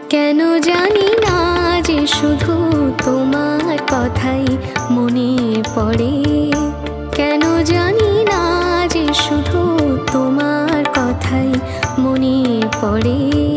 কেন জানি না যে শুধু তোমার কথাই মনে পড়ে। কেন জানি না যে শুধু তোমার কথাই মনে পড়ে।